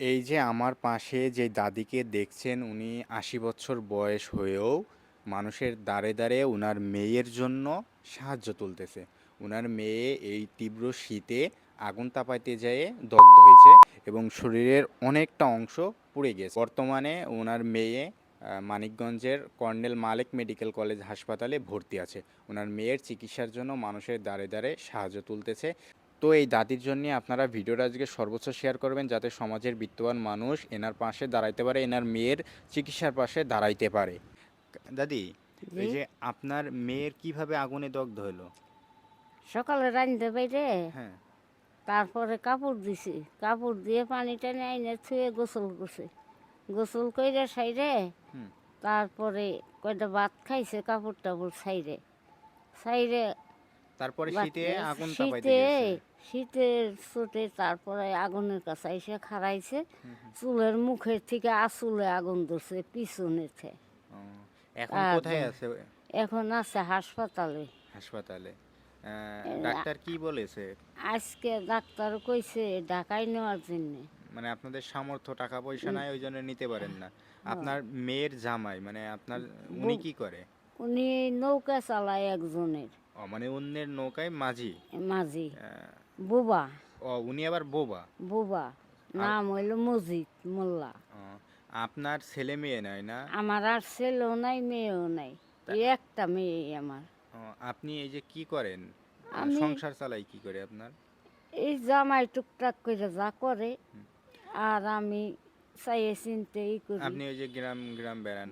এই যে আমার পাশে যে দাদিকে দেখছেন উনি ৮০ বছর বয়স হয়েও মানুষের দাঁড়ে দাঁড়ে উনার মেয়ের জন্য সাহায্য তুলতেছে। উনার মেয়ে এই তীব্র শীতে আগুন তাপাইতে যেয়ে দগ্ধ হয়েছে এবং শরীরের অনেকটা অংশ পুড়ে গেছে। বর্তমানে ওনার মেয়ে মানিকগঞ্জের কর্নেল মালেক মেডিকেল কলেজ হাসপাতালে ভর্তি আছে। ওনার মেয়ের চিকিৎসার জন্য মানুষের দাঁড়ে দাঁড়ে সাহায্য তুলতেছে। তো এই দাদির জন্য আপনারা ভিডিওটা আজকে সর্বোচ্চ শেয়ার করবেন যাতে সমাজের বিত্তবান মানুষ এনার পাশে দাঁড়াইতে পারে, এনার মেয়ের চিকিৎসার পাশে দাঁড়াইতে পারে। দাদি, জি। এই যে আপনার মেয়ের কিভাবে আগুনে দগ্ধ হলো? সকালে রাঁধতে বাইরে হ্যাঁ। তারপরে কাপড় দিছি, কাপড় দিয়ে পানি টানি আইনে ছুঁয়ে গোসল করছে, গোসল কইরা সাইরে হুম। তারপরে কয়টা ভাত খাইছে, কাপড় টাপড় সাইরে সাইরে তারপরে ভাত শীতে আগুন তাপাইতে শীতে গেছে। শীতের চোটে তারপরে আগুনের কাছে এসে খাড়াইছে, চুলের মুখের থেকে আসলে আগুন ধরছে পিছনেতে। ও, এখন কোথায় আছে? এখন আছে হাসপাতালে। হাসপাতালে। ডাক্তার কি বলেছে? আজকে ডাক্তার কইছে ঢাকায় নেওয়ার জন্যে। মানে আপনাদের সামর্থ্য টাকা পয়সা নাই ওই জন্য নিতে পারেন না। আপনার মেয়ের জামাই মানে আপনার উনি কি করে? উনি নৌকা চালায় একজনের, ও মানে অন্যের নৌকায় মাঝি। মাঝি। আহ, বুবা, ও উনি আবার বোবা। বুবা আ- নাম হইল মজিদ মোল্লা। ও, আপনার ছেলে মেয়ে নাই না? আমার আর ছেলেও নাই মেয়েও নাই, তা এই একটা মেয়ে আমার। ও, আপনি এই যে কি করেন? আমি সংসার চালাই কি করে আপনার? এই জামাই টুকটাক করে যা করে, আর আমি চাইয়ে চিনতে ই করি। আপনি ওই যে গ্রাম গ্রাম বেড়ান।